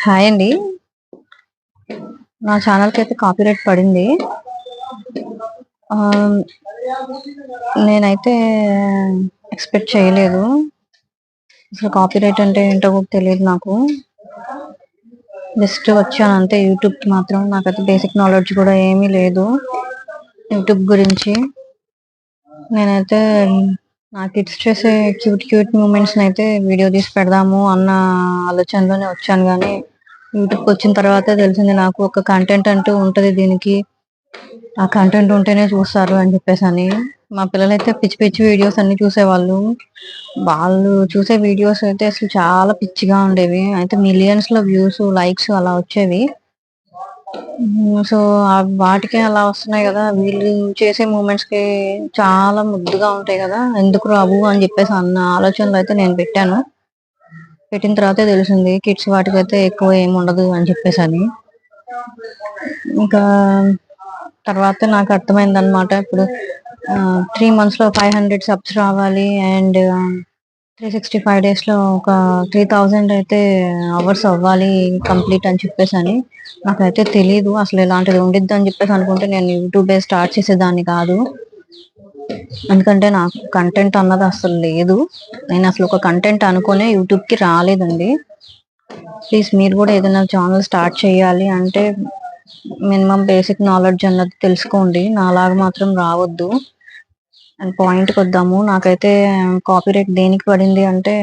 Hi అండి. నా ఛానల్‌కి అయితే కాపీరైట్ పడింది. ఆహ్, నేనైతే ఎక్స్‌పెక్ట్ చేయలేదు. అసలు కాపీరైట్ అంటే ఏంటో కూడా తెలీదు నాకు. జస్ట్ వచ్చాను అంతే యూట్యూబ్‌కి మాత్రం. నాకైతే బేసిక్ నాలెడ్జ్ కూడా ఏమీ లేదు యూట్యూబ్ గురించి. నేనైతే నా కిడ్స్ చేసే క్యూట్ మూమెంట్స్‌నైతే వీడియో తీసి పెడదాము అన్న ఆలోచనలోనే వచ్చాను గానీ, యూట్యూబ్‌కొచ్చిన తర్వాతే తెలిసింది నాకు ఒక కంటెంట్ అంటూ ఉంటది దీనికి. ఆ కంటెంట్ ఉంటేనే చూస్తారు అని చెప్పేసని. మా పిల్లలైతే పిచ్చి పిచ్చి వీడియోస్ అన్నీ చూసేవాళ్ళు. వాళ్ళు చూసే వీడియోస్ అయితే అసలు చాలా పిచ్చిగా ఉండేవి. అయితే మిలియన్స్‌లో వ్యూస్, లైక్స్ అలా వచ్చేవి. సో, వాటికే అలా వస్తున్నాయి గదా! వీళ్ళు చేసే మూమెంట్స్‌కి చాలా ముద్దుగా ఉంటాయి గదా! ఎందుకు రావు అని జెప్పేసి అన్న ఆలోచనలో అయితే నేను పెట్టాను. పెట్టిన తర్వాతే తెలిసింది కిడ్స్ వాటికైతే ఎక్కువ ఏముండదు అని చెప్పేసని. ఇంకా తర్వాత నాకు అర్థమైందనమాట. ఇప్పుడు 3 మంత్స్‌లో 500 సబ్స్ రావాలి అండ్ 365 డేస్‌లో ఒక 3000 అయితే అవర్స్ అవ్వాలి కంప్లీట్ అని చెప్పేసని. నాకైతే తెలీదు. అసలు ఇలాంటిది ఉండిద్దని చెప్పేసి అనుకుంటే నేను యూట్యూబే స్టార్ట్ చేసేదాన్ని కాదు. ఎందుకంటే నాకు కంటెంట్ అన్నది అస్సలు లేదు. నేనసలు ఒక కంటెంట్ అనుకునే యూట్యూబ్‌కి రాలేదండి. ప్లీజ్ మీరు గూడా ఏదైనా ఛానెల్ స్టార్ట్ చేయాలి అంటే మినిమమ్ బేసిక్ నాలెడ్జ్ అన్నది తెలుసుకోండి. నాలాగా మాత్రం రావద్దు. అండ్ పాయింట్‌కొద్దాము. నాకైతే కాపీరైట్ దేనికి పడింది అంటే,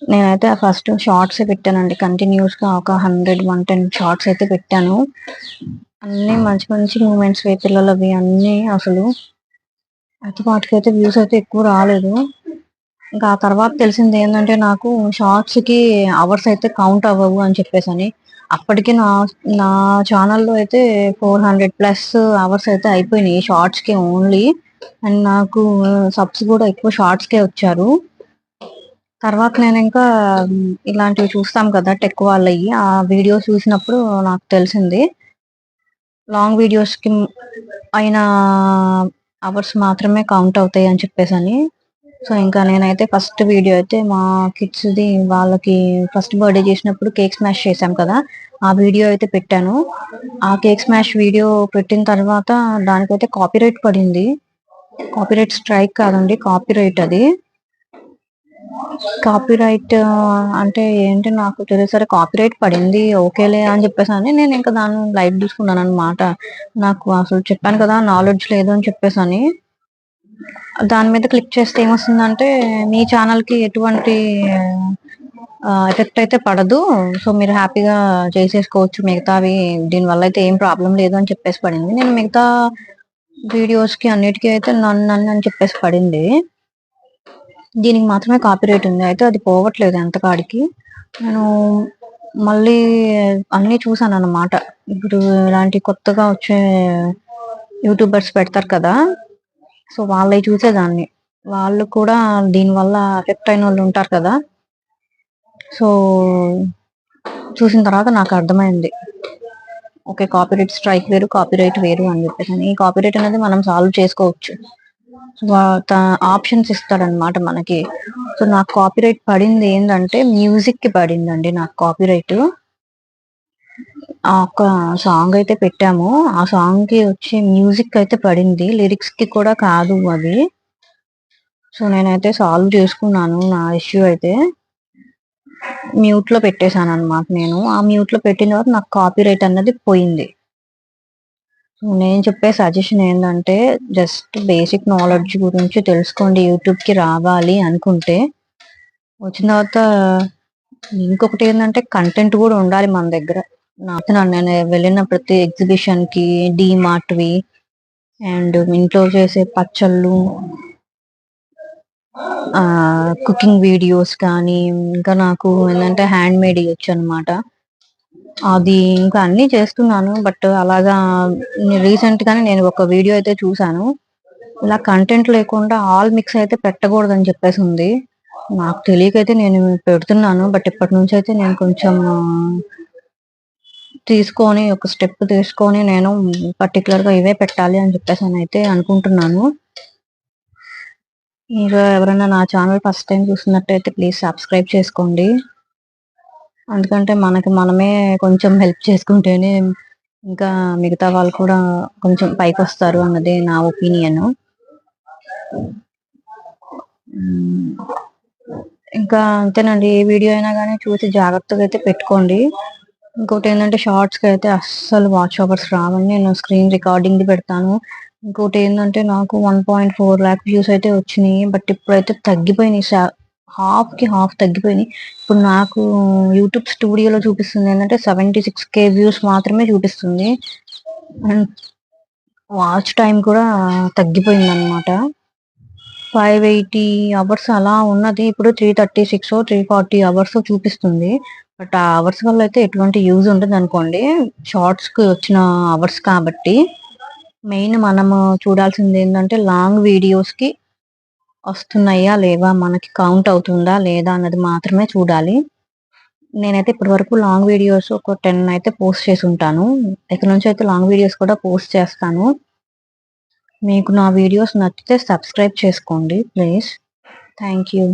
నేనైతే ఫస్ట్ షార్ట్సే పెట్టానండి. కంటిన్యూయస్‌గా ఒక 100, 110 షార్ట్స్ అయితే పెట్టాను. అన్నీ మంచి మంచి మూమెంట్స్‌వి పిల్లలవి అన్నీ అసలు. అయితే వాటికైతే వ్యూస్ అయితే ఎక్కువ రాలేదు. ఇంకా ఆ తర్వాత తెలిసిందేందంటే నాకు షార్ట్స్‌కి అవర్స్ అయితే కౌంట్ అవ్వవు అని చెప్పేసని. అప్పటికి నా నా ఛానెల్‌లో అయితే 400 ప్లస్ అవర్స్ అయితే అయిపోయినాయి షార్ట్స్‌కి ఓన్లీ. అండ్ నాకు సబ్స్ గూడా ఎక్కువ షార్ట్స్‌కే వచ్చారు. తర్వాత నేనింకా ఇలాంటివి చూస్తాం కదా! టెక్ వాళ్ళయి. ఆ వీడియోస్ చూసినప్పుడు నాకు తెలిసింది. లాంగ్ వీడియోస్‌కి అయిన అవర్స్ మాత్రమే కౌంట్ అవుతాయి అని చెప్పేసని. సో, ఇంకా నేనైతే ఫస్ట్ వీడియో అయితే మా కిడ్స్‌ది వాళ్ళకి ఫస్ట్ బర్త్‌డే చేసినప్పుడు కేక్ స్మాష్ చేశాం కదా! ఆ వీడియో అయితే పెట్టాను. ఆ కేక్ స్మాష్ వీడియో పెట్టిన తర్వాత దానికైతే కాపీరైట్ పడింది. కాపీరైట్ స్ట్రైక్ కాదండి. కాపీరైట్ అది. కాపీరైట్ అంటే ఏంటి నాకు తెలీదు. సరే కాపీరైట్ పడింది. ఓకేలే అని చెప్పేసని నేనింక దాన్ని లైట్ తీసుకున్నాననమాట. నాకు అసలు చెప్పాను కదా! నాలెడ్జ్ లేదు అని చెప్పేసని. దాని మీద క్లిక్ చేస్తే ఏమొస్తుందంటే, మీ ఛానెల్‌కి ఎటువంటి ఎఫెక్ట్ అయితే పడదు. సో, మీరు హ్యాపీగా చేసేసుకోవచ్చు మిగతావి. దీనివల్ల అయితే ఏం ప్రాబ్లమ్ లేదు అని చెప్పేసి పడింది. నేను మిగతా వీడియోస్‌కి అన్నిటికి అయితే నన్ నన్ అని చెప్పేసి పడింది. దీనికి మాత్రమే కాపీరైట్ ఉంది. అయితే అది పోవట్లేదు ఎంతకాడికి. నేను మళ్ళీ అన్నీ చూసాననమాట. ఇప్పుడు ఇలాంటి కొత్తగా వచ్చే యూట్యూబర్స్ పెడతారు కదా! సో, వాళ్ళయి చూసేదాన్ని. వాళ్ళు కూడా దీనివల్ల ఎఫెక్ట్ అయినోళ్ళుంటారు కదా! సో, చూసిన తర్వాత నాకర్థమైంది. ఓకే. కాపీరైట్ స్ట్రైక్ వేరు, కాపీరైట్ వేరు అని జెప్పేసని. ఈ కాపీరైట్ అనేది మనం సాల్వ్ చేసుకోవచ్చు. వా త ఆప్షన్స్ ఇస్తాడనమాట మనకి. సో, నాకు కాపీరైట్ పడిందేందంటే, మ్యూజిక్‌కి పడిందండి నాకు కాపీరైటు. ఒక సాంగ్ అయితే పెట్టాము. ఆ సాంగ్‌కి వచ్చే మ్యూజిక్ అయితే పడింది. లిరిక్స్‌కి కూడా కాదు అది. సో, నేనైతే సాల్వ్ చేసుకున్నాను నా ఇష్యూ అయితే. మ్యూట్‌లో పెట్టేసాననమాట నేను. ఆ మ్యూట్‌లో పెట్టిన తర్వాత నాకు కాపీరైట్ అన్నది పోయింది. నేను చెప్పే సజెషన్ ఏందంటే, జస్ట్ బేసిక్ నాలెడ్జ్ గురించి తెలుసుకోండి. యూట్యూబ్‌కి రావాలి అనుకుంటే. వచ్చిన తర్వాత ఇంకొకటేందంటే కంటెంట్ గూడా ఉండాలి మన దగ్గర. నేను వెళ్ళిన ప్రతి ఎగ్జిబిషన్‌కి, డీమార్ట్‌వి అండ్ ఇంట్లో చేసే పచ్చళ్ళు, కుకింగ్ వీడియోస్ కానీ, ఇంకా నాకు ఏందంటే హ్యాండ్‌మేడ్‌యి వచ్చనమాట. అది ఇంకా అన్నీ చేస్తున్నాను. బట్ అలాగా రీసెంట్‌గానే నేను ఒక వీడియో అయితే చూసాను. ఇలా కంటెంట్ లేకుండా ఆల్ మిక్స్ అయితే పెట్టకూడదని చెప్పేసుంది. నాకు తెలియకైతే నేను పెడుతున్నాను. బట్ ఇప్పటినుంచయితే నేను కొంచెం తీసుకొని ఒక స్టెప్ తీసుకొని నేను పర్టిక్యులర్‌గా ఇవే పెట్టాలి అని చెప్పేసనైతే అనుకుంటున్నాను. మీరు ఎవరైనా నా ఛానల్ ఫస్ట్ టైమ్ చూస్తున్నట్టయితే ప్లీజ్ సబ్స్క్రైబ్ చేసుకోండి. ఎందుకంటే మనకి మనమే కొంచెం హెల్ప్ చేసుకుంటేనే ఇంకా మిగతా వాళ్ళు కూడా కొంచెం పైకొస్తారు అన్నదే నా ఒపీనియన్. ఇంకా అంతేనండి. ఏ వీడియో అయినా గానీ చూసి జాగ్రత్తగా అయితే పెట్టుకోండి. ఇంకోటేంటంటే షార్ట్స్‌కయితే అస్సలు వాచ్ అవర్స్ రావండి. నేను స్క్రీన్ రికార్డింగ్‌ది పెడతాను. ఇంకోటేందంటే నాకు 1.4 లాక్ వ్యూస్ అయితే వచ్చినియి. బట్ ఇప్పుడైతే తగ్గిపోయినియి. హాఫ్‌కి హాఫ్ తగ్గిపోయినియి. ఇప్పుడు నాకు యూట్యూబ్ స్టూడియోలో చూపిస్తుంది ఏందంటే 76K వ్యూస్ మాత్రమే చూపిస్తుంది. అండ్ వాచ్ టైమ్ కూడా తగ్గిపోయిందనమాట. 580 అవర్స్ అలా ఉన్నది. ఇప్పుడు 336 340 అవర్స్ చూపిస్తుంది. బట్ ఆ అవర్స్ వల్ల అయితే ఎటువంటి యూజ్ ఉండదనుకోండి. షార్ట్స్‌కి వచ్చిన అవర్స్ కాబట్టి. మెయిన్ మనము చూడాల్సిందేందంటే లాంగ్ వీడియోస్‌కి వస్తున్నాయా? లేవా? మనకి కౌంట్ అవుతుందా? లేదా? అన్నది మాత్రమే చూడాలి. నేనైతే ఇప్పటి వరకు లాంగ్ వీడియోస్ ఒక 10 అయితే పోస్ట్ చేసుంటాను. ఇక నుంచి అయితే లాంగ్ వీడియోస్ కూడా పోస్ట్ చేస్తాను. మీకు నా వీడియోస్ నచ్చితే సబ్స్క్రైబ్ చేసుకోండి ప్లీజ్. Thank you.